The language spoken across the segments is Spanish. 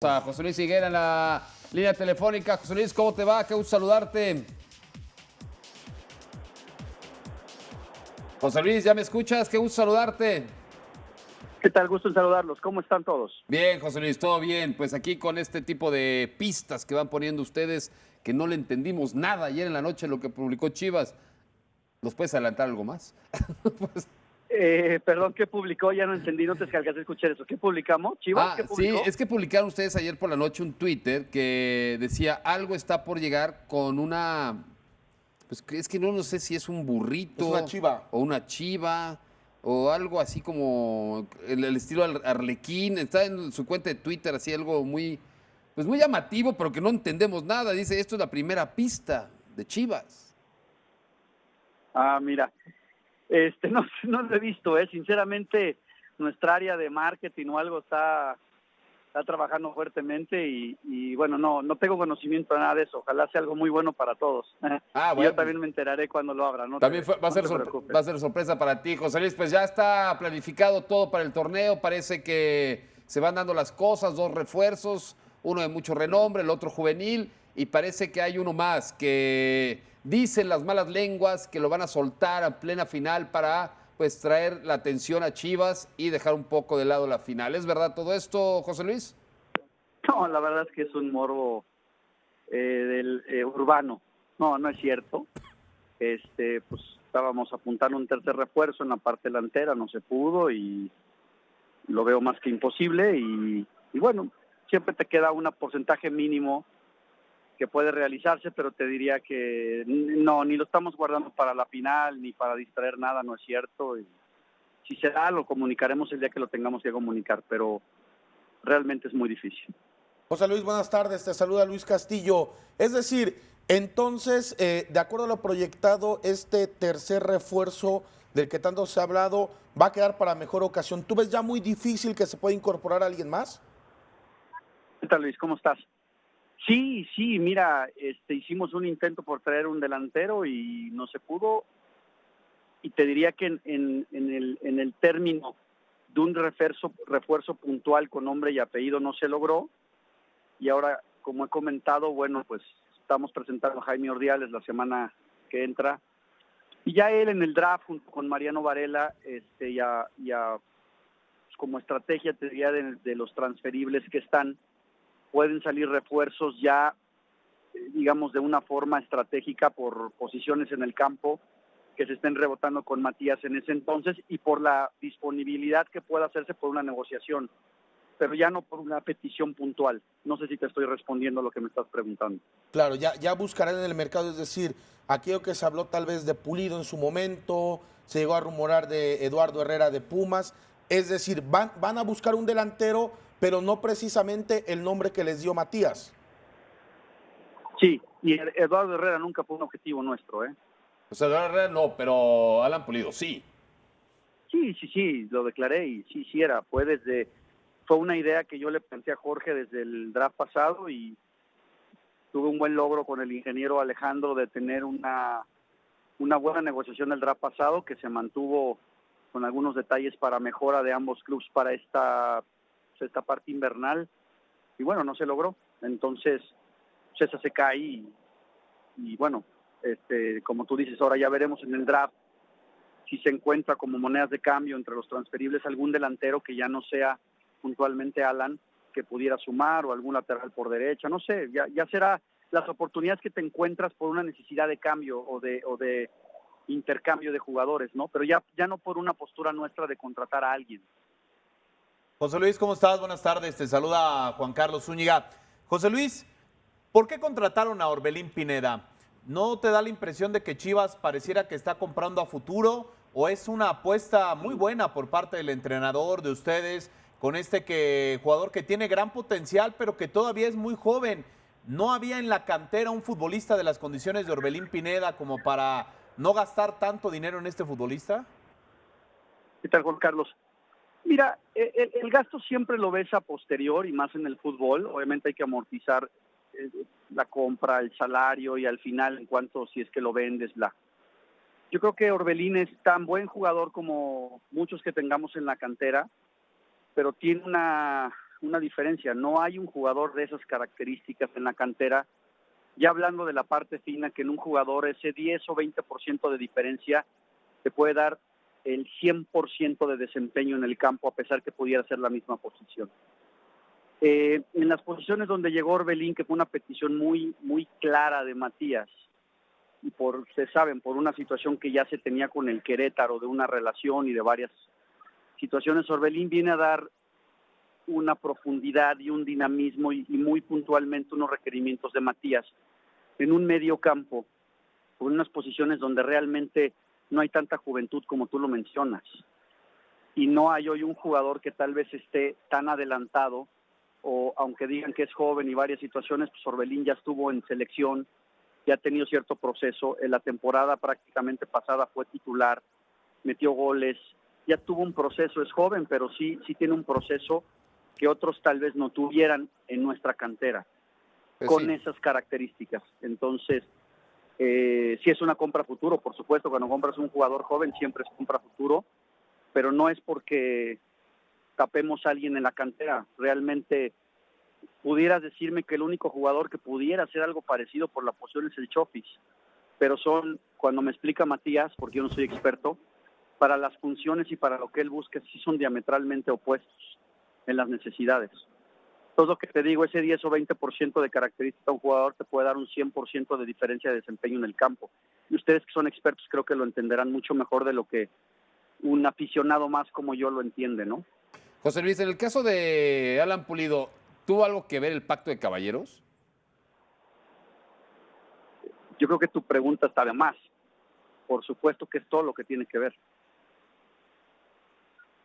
A José Luis Higuera en la línea telefónica. José Luis, ¿cómo te va? Qué gusto saludarte. José Luis, ¿ya me escuchas? Qué gusto saludarte. ¿Qué tal? Gusto en saludarlos. ¿Cómo están todos? Bien, José Luis, todo bien. Pues aquí con este tipo de pistas que van poniendo ustedes, que no le entendimos nada ayer en la noche lo que publicó Chivas. ¿Nos puedes adelantar algo más? Pues, Perdón, ¿qué publicó? Ya no entendí, no te alcancé a escuchar eso. ¿Qué publicamos? ¿Chivas? ¿Qué sí, publicó? es que publicaron ustedes ayer por la noche un Twitter que decía algo está por llegar con una. Pues es que no sé si es un burrito. Es una chiva. O una chiva. O algo así como el estilo Arlequín. Está en su cuenta de Twitter así algo muy, pues muy llamativo, pero que no entendemos nada. Dice, esto es la primera pista de Chivas. Mira, no lo he visto, sinceramente, nuestra área de marketing o algo está trabajando fuertemente y bueno, no tengo conocimiento de nada de eso. Ojalá sea algo muy bueno para todos. Ah, Y bueno, yo también me enteraré cuando lo abra, ¿no? También va a ser no te preocupes. va a ser sorpresa para ti, José Luis. Pues ya está planificado todo para el torneo. Parece que se van dando las cosas, dos refuerzos, uno de mucho renombre, el otro juvenil, y parece que hay uno más que dicen las malas lenguas que lo van a soltar a plena final para pues traer la atención a Chivas y dejar un poco de lado la final. ¿Es verdad todo esto, José Luis? No, la verdad es que es un morbo del urbano. No es cierto. Pues estábamos apuntando un tercer refuerzo en la parte delantera, no se pudo y lo veo más que imposible y bueno, siempre te queda un porcentaje mínimo que puede realizarse, pero te diría que no, ni lo estamos guardando para la final, ni para distraer nada, no es cierto. Y si se da, lo comunicaremos el día que lo tengamos que comunicar, pero realmente es muy difícil. José Luis, buenas tardes, te saluda Luis Castillo. Es decir, entonces, de acuerdo a lo proyectado, este tercer refuerzo del que tanto se ha hablado va a quedar para mejor ocasión. ¿Tú ves ya muy difícil que se pueda incorporar alguien más? ¿Qué tal, Luis? ¿Cómo estás? Sí, mira, hicimos un intento por traer un delantero y no se pudo. Y te diría que en el término de un refuerzo puntual con nombre y apellido no se logró. Y ahora, como he comentado, bueno, pues estamos presentando a Jaime Ordiales la semana que entra. Y ya él en el draft, junto con Mariano Varela, pues como estrategia, te diría, de los transferibles que están, pueden salir refuerzos ya, digamos, de una forma estratégica por posiciones en el campo que se estén rebotando con Matías en ese entonces y por la disponibilidad que pueda hacerse por una negociación, pero ya no por una petición puntual. No sé si te estoy respondiendo a lo que me estás preguntando. Claro, ya buscarán en el mercado, es decir, aquello que se habló tal vez de Pulido en su momento, se llegó a rumorar de Eduardo Herrera de Pumas, es decir, van a buscar un delantero, pero no precisamente el nombre que les dio Matías. Sí, y Eduardo Herrera nunca fue un objetivo nuestro, ¿eh? O sea, Herrera no, pero Alan Pulido sí. Sí, lo declaré y sí era. Fue una idea que yo le planteé a Jorge desde el draft pasado y tuve un buen logro con el ingeniero Alejandro de tener una buena negociación del draft pasado que se mantuvo con algunos detalles para mejora de ambos clubes para esta parte invernal y bueno, no se logró. Entonces, pues esa se cae y bueno, como tú dices, ahora ya veremos en el draft si se encuentra como monedas de cambio entre los transferibles algún delantero que ya no sea puntualmente Alan, que pudiera sumar o algún lateral por derecha, no sé, ya será las oportunidades que te encuentras por una necesidad de cambio o de intercambio de jugadores, ¿no? Pero ya no por una postura nuestra de contratar a alguien. José Luis, ¿cómo estás? Buenas tardes. Te saluda Juan Carlos Zúñiga. José Luis, ¿por qué contrataron a Orbelín Pineda? ¿No te da la impresión de que Chivas pareciera que está comprando a futuro o es una apuesta muy buena por parte del entrenador, de ustedes, con jugador que tiene gran potencial pero que todavía es muy joven? ¿No había en la cantera un futbolista de las condiciones de Orbelín Pineda como para no gastar tanto dinero en este futbolista? ¿Qué tal, Juan Carlos? Mira, el gasto siempre lo ves a posterior y más en el fútbol. Obviamente hay que amortizar la compra, el salario y al final en cuanto si es que lo vendes, bla. Yo creo que Orbelín es tan buen jugador como muchos que tengamos en la cantera, pero tiene una diferencia. No hay un jugador de esas características en la cantera, ya hablando de la parte fina, que en un jugador ese 10 o 20% de diferencia te puede dar el 100% de desempeño en el campo, a pesar que pudiera ser la misma posición. En las posiciones donde llegó Orbelín, que fue una petición muy, muy clara de Matías, y ustedes saben, por una situación que ya se tenía con el Querétaro, de una relación y de varias situaciones, Orbelín viene a dar una profundidad y un dinamismo y muy puntualmente unos requerimientos de Matías en un medio campo, con unas posiciones donde realmente no hay tanta juventud como tú lo mencionas. Y no hay hoy un jugador que tal vez esté tan adelantado, o aunque digan que es joven y varias situaciones, pues Orbelín ya estuvo en selección, ya ha tenido cierto proceso. En la temporada prácticamente pasada fue titular, metió goles, ya tuvo un proceso, es joven, pero sí tiene un proceso que otros tal vez no tuvieran en nuestra cantera, Pues con sí. esas características. Entonces, sí es una compra futuro, por supuesto. Cuando compras un jugador joven siempre es compra futuro, pero no es porque tapemos a alguien en la cantera. Realmente pudieras decirme que el único jugador que pudiera hacer algo parecido por la posición es el Chofis, pero cuando me explica Matías, porque yo no soy experto, para las funciones y para lo que él busca sí son diametralmente opuestos en las necesidades. Todo lo que te digo, ese 10 o 20% de característica de un jugador te puede dar un 100% de diferencia de desempeño en el campo. Y ustedes que son expertos creo que lo entenderán mucho mejor de lo que un aficionado más como yo lo entiende, ¿no? José Luis, en el caso de Alan Pulido, ¿tuvo algo que ver el pacto de caballeros? Yo creo que tu pregunta está de más. Por supuesto que es todo lo que tiene que ver.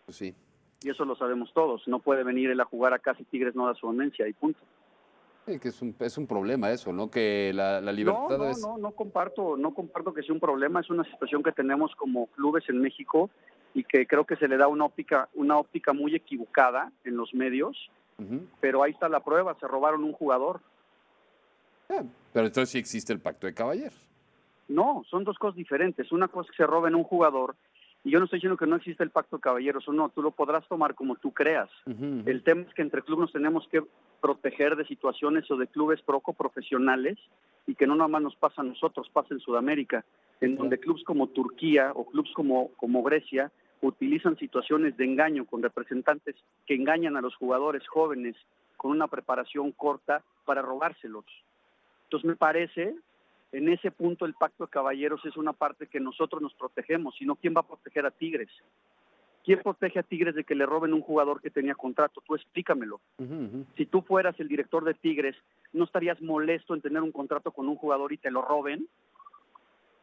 Pues sí. Y eso lo sabemos todos. No puede venir él a jugar acá si Tigres no da su anuencia y punto. Sí, que es un problema eso, ¿no? Que la libertad es... No comparto que sea un problema. Es una situación que tenemos como clubes en México y que creo que se le da una óptica muy equivocada en los medios. Ujú. Pero ahí está la prueba, se robaron un jugador. Pero entonces sí existe el pacto de caballeros. No, son dos cosas diferentes. Una cosa es que se roben un jugador, y yo no estoy diciendo que no existe el pacto de caballeros o no, tú lo podrás tomar como tú creas. Ujú. El tema es que entre clubes nos tenemos que proteger de situaciones o de clubes poco profesionales, y que no nada más nos pasa a nosotros, pasa en Sudamérica, en donde clubes como Turquía o clubes como Grecia utilizan situaciones de engaño con representantes que engañan a los jugadores jóvenes con una preparación corta para robárselos. Entonces me parece, en ese punto el pacto de caballeros es una parte que nosotros nos protegemos, sino ¿quién va a proteger a Tigres? ¿Quién protege a Tigres de que le roben un jugador que tenía contrato? Tú explícamelo. Ujú, ujú. Si tú fueras el director de Tigres, ¿no estarías molesto en tener un contrato con un jugador y te lo roben?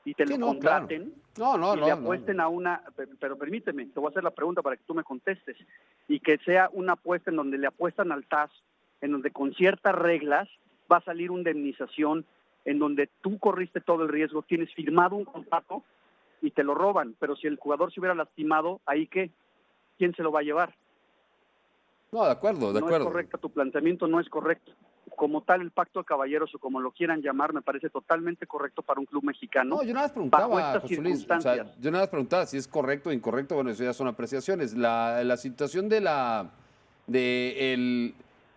Y te Sí, lo no, contraten claro. y le apuesten a una... Pero permíteme, te voy a hacer la pregunta para que tú me contestes. Y que sea una apuesta en donde le apuestan al TAS, en donde con ciertas reglas va a salir una indemnización, en donde tú corriste todo el riesgo, tienes firmado un contrato y te lo roban. Pero si el jugador se hubiera lastimado, ¿ahí qué? ¿Quién se lo va a llevar? No, de acuerdo, de No acuerdo. es correcto, tu planteamiento no es correcto. Como tal, el pacto de caballeros o como lo quieran llamar, me parece totalmente correcto para un club mexicano. No, yo nada más Bajo preguntaba, estas José Luis, o circunstancias. sea, yo nada más preguntaba si es correcto o incorrecto, bueno, eso ya son apreciaciones. La situación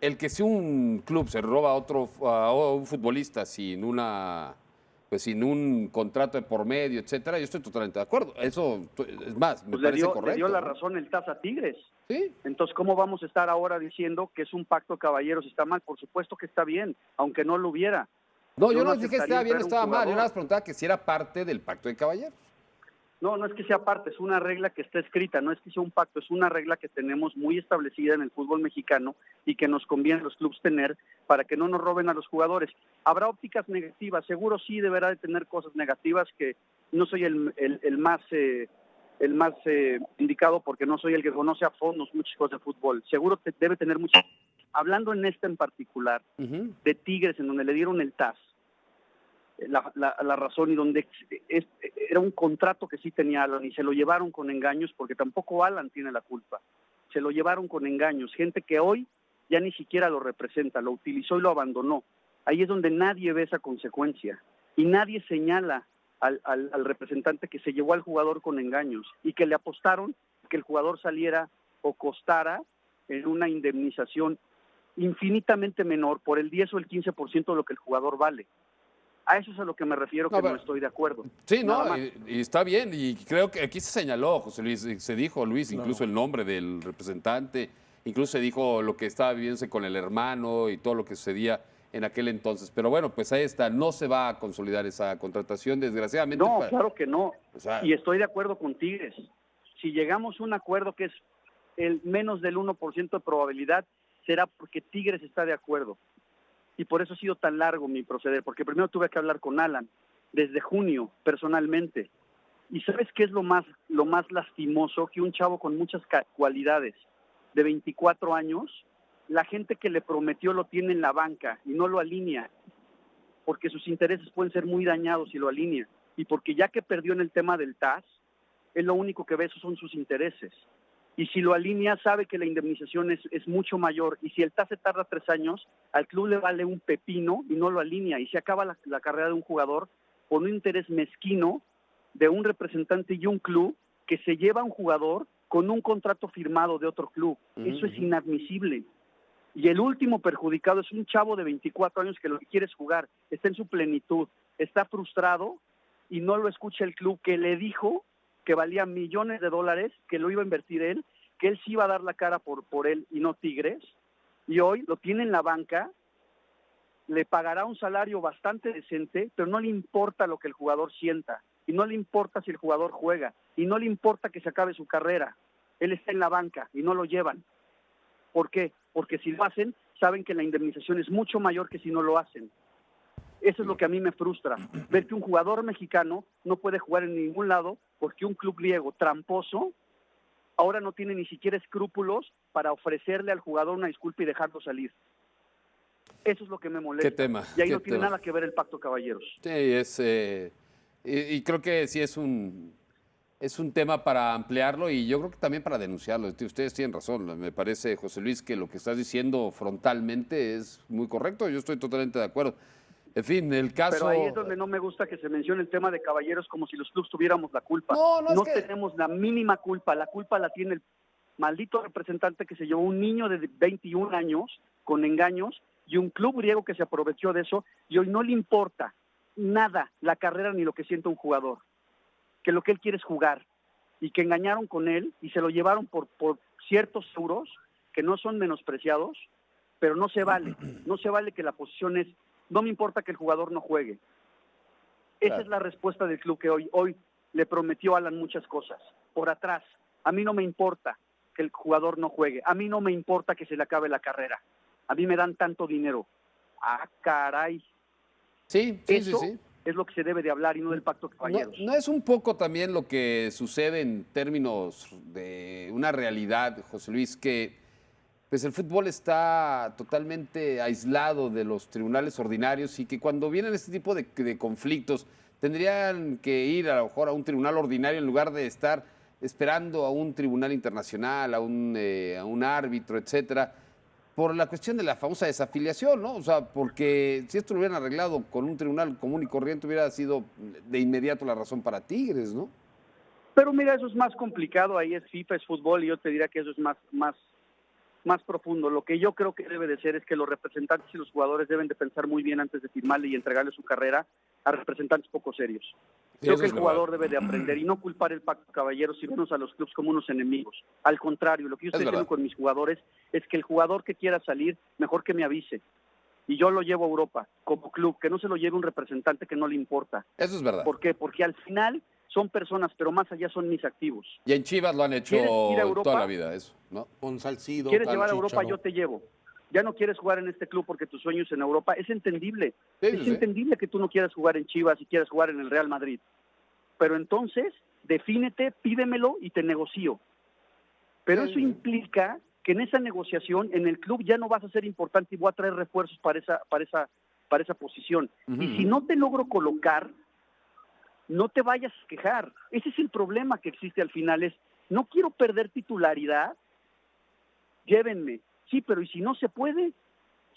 el que si un club se roba a un futbolista sin un contrato de por medio, etcétera, yo estoy totalmente de acuerdo. Eso, es más, me Pues parece le correcto. dio la ¿no? razón el TAS a Tigres. Sí, Entonces, ¿cómo vamos a estar ahora diciendo que es un pacto de caballeros? ¿Está mal? Por supuesto que está bien, aunque no lo hubiera. no, yo no dije que aceptaría estaba bien o traer un estaba mal, yo jugador. nada más preguntaba que si era parte del pacto de caballeros. No es que sea parte, es una regla que está escrita, no es que sea un pacto, es una regla que tenemos muy establecida en el fútbol mexicano y que nos conviene a los clubes tener para que no nos roben a los jugadores. ¿Habrá ópticas negativas? Seguro sí deberá de tener cosas negativas, que no soy el más indicado porque no soy el que conoce a fondo muchas cosas de fútbol. Seguro debe tener muchas. Hablando en en particular, Ujú. de Tigres, en donde le dieron el TAS, la razón y donde era un contrato que sí tenía Alan y se lo llevaron con engaños, porque tampoco Alan tiene la culpa. Se lo llevaron con engaños, gente que hoy ya ni siquiera lo representa, lo utilizó y lo abandonó. Ahí es donde nadie ve esa consecuencia y nadie señala al representante que se llevó al jugador con engaños y que le apostaron que el jugador saliera o costara en una indemnización infinitamente menor por el 10 o el 15% de lo que el jugador vale. A eso es a lo que me refiero, que no estoy de acuerdo. Sí, Nada no, más. y está bien, y creo que aquí se señaló, José Luis, se dijo, Luis, incluso el nombre del representante, incluso se dijo lo que estaba viviéndose con el hermano y todo lo que sucedía en aquel entonces. Pero bueno, pues ahí está, no se va a consolidar esa contratación, desgraciadamente. No, claro que no. O sea, Y estoy de acuerdo con Tigres. Si llegamos a un acuerdo que es el menos del 1% de probabilidad, será porque Tigres está de acuerdo. Y por eso ha sido tan largo mi proceder, porque primero tuve que hablar con Alan, desde junio, personalmente. ¿Y sabes qué es lo más lastimoso? Que un chavo con muchas cualidades, de 24 años, la gente que le prometió lo tiene en la banca y no lo alinea, porque sus intereses pueden ser muy dañados si lo alinea. Y porque ya que perdió en el tema del TAS, él lo único que ve esos son sus intereses. Y si lo alinea, sabe que la indemnización es mucho mayor. Y si el TAS se tarda 3 años, al club le vale un pepino y no lo alinea. Y se acaba la carrera de un jugador por un interés mezquino de un representante y un club que se lleva a un jugador con un contrato firmado de otro club. Eso es inadmisible. Y el último perjudicado es un chavo de 24 años que lo que quiere es jugar, está en su plenitud, está frustrado y no lo escucha el club, que le dijo que valía millones de dólares, que lo iba a invertir él, que él sí iba a dar la cara por él y no Tigres, y hoy lo tiene en la banca, le pagará un salario bastante decente, pero no le importa lo que el jugador sienta, y no le importa si el jugador juega, y no le importa que se acabe su carrera. Él está en la banca y no lo llevan. ¿Por qué? Porque si lo hacen, saben que la indemnización es mucho mayor que si no lo hacen. Eso es lo que a mí me frustra, ver que un jugador mexicano no puede jugar en ningún lado porque un club griego tramposo ahora no tiene ni siquiera escrúpulos para ofrecerle al jugador una disculpa y dejarlo salir. Eso es lo que me molesta. ¿Qué tema? Y ahí ¿Qué no tiene tema? nada que ver el pacto caballeros. Sí, y creo que sí es un tema para ampliarlo y yo creo que también para denunciarlo. Ustedes tienen razón, me parece, José Luis, que lo que estás diciendo frontalmente es muy correcto. Yo estoy totalmente de acuerdo. En fin, el caso... Pero ahí es donde no me gusta que se mencione el tema de caballeros como si los clubes tuviéramos la culpa. No, es que... tenemos la mínima culpa. La culpa la tiene el maldito representante que se llevó un niño de 21 años con engaños y un club griego que se aprovechó de eso y hoy no le importa nada la carrera ni lo que siente un jugador. Que lo que él quiere es jugar y que engañaron con él y se lo llevaron por ciertos euros que no son menospreciados, pero no se vale que la posición es, no me importa que el jugador no juegue. Esa es la respuesta del club que hoy le prometió a Alan muchas cosas, por atrás. A mí no me importa que el jugador no juegue, a mí no me importa que se le acabe la carrera, a mí me dan tanto dinero. Ah, caray. Sí. Es lo que se debe de hablar y no del pacto de caballeros. ¿No es un poco también lo que sucede en términos de una realidad, José Luis, que pues el fútbol está totalmente aislado de los tribunales ordinarios y que cuando vienen este tipo de conflictos tendrían que ir a lo mejor a un tribunal ordinario en lugar de estar esperando a un tribunal internacional, a un árbitro, etcétera? Por la cuestión de la famosa desafiliación, ¿no? O sea, porque si esto lo hubieran arreglado con un tribunal común y corriente, hubiera sido de inmediato la razón para Tigres, ¿no? Pero mira, eso es más complicado, ahí es FIFA, es fútbol, y yo te diría que eso es más profundo. Lo que yo creo que debe de ser es que los representantes y los jugadores deben de pensar muy bien antes de firmarle y entregarle su carrera a representantes poco serios. Creo que el jugador debe de aprender y no culpar el pacto caballeros y vernos a los clubes como unos enemigos. Al contrario, lo que yo estoy diciendo con mis jugadores es que el jugador que quiera salir, mejor que me avise. Y yo lo llevo a Europa como club, que no se lo lleve un representante que no le importa. Eso es verdad. ¿Por qué? Porque al final son personas, pero más allá son mis activos. Y en Chivas lo han hecho toda la vida, eso, ¿no? Con Salcido. ¿Quieres llevar a Europa? Yo te llevo. Ya no quieres jugar en este club porque tu sueño es en Europa. Es entendible. Es entendible que tú no quieras jugar en Chivas y quieras jugar en el Real Madrid. Pero entonces, defínete, pídemelo y te negocio. Pero eso implica que en esa negociación, en el club ya no vas a ser importante y voy a traer refuerzos para esa posición. Y si no te logro colocar, no te vayas a quejar. Ese es el problema que existe al final, es no quiero perder titularidad, llévenme. Sí, pero ¿y si no se puede?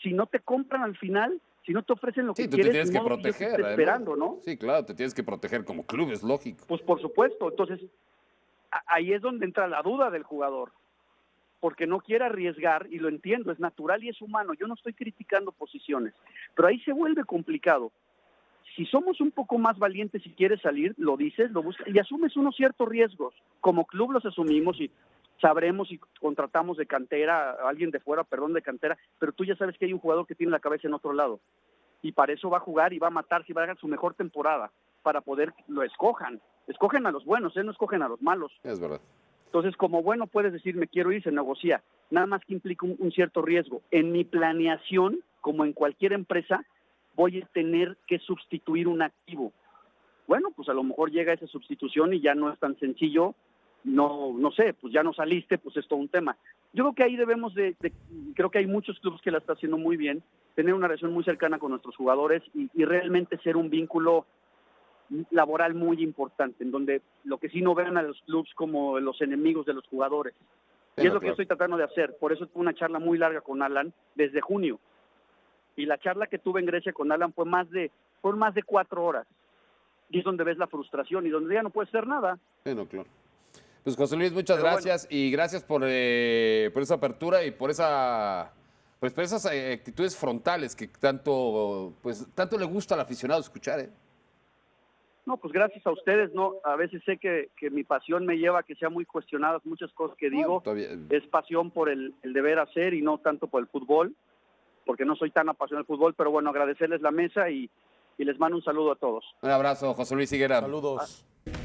Si no te compran al final, si no te ofrecen lo que tú quieres, te tienes que proteger. Esperando, ¿no? Sí, claro, te tienes que proteger como club, es lógico. Pues por supuesto. Entonces, ahí es donde entra la duda del jugador. porque no quiere arriesgar, y lo entiendo, es natural y es humano, yo no estoy criticando posiciones, pero ahí se vuelve complicado. Si somos un poco más valientes y quieres salir, lo dices, lo buscas y asumes unos ciertos riesgos. Como club los asumimos y sabremos si contratamos de cantera, a alguien de fuera, de cantera, pero tú ya sabes que hay un jugador que tiene la cabeza en otro lado. Y para eso va a jugar y va a matarse y va a dar su mejor temporada, para poder lo escojan. Escogen a los buenos, no escogen a los malos. Es verdad. Entonces, como bueno, puedes decir, me quiero ir, se negocia. Nada más que implica un cierto riesgo. En mi planeación, como en cualquier empresa, voy a tener que sustituir un activo. Bueno, pues a lo mejor llega esa sustitución y ya no es tan sencillo, no sé, pues ya no saliste, pues es todo un tema. Yo creo que ahí debemos creo que hay muchos clubes que la están haciendo muy bien, tener una relación muy cercana con nuestros jugadores y realmente ser un vínculo laboral muy importante, en donde lo que sí no vean a los clubes como los enemigos de los jugadores. Y es lo que yo estoy tratando de hacer. Por eso tuve una charla muy larga con Alan desde junio. Y la charla que tuve en Grecia con Alan fueron más de 4 horas. Y es donde ves la frustración y donde ya no puedes hacer nada. Claro. Pues José Luis, muchas gracias y gracias por esa apertura y por esas actitudes frontales que tanto le gusta al aficionado escuchar, ¿eh? No, pues gracias a ustedes, ¿no? A veces sé que mi pasión me lleva a que sean muy cuestionadas muchas cosas que digo. Es pasión por el deber hacer y no tanto por el fútbol, porque no soy tan apasionado del fútbol, pero bueno, agradecerles la mesa y les mando un saludo a todos. Un abrazo, José Luis Higuera. Saludos.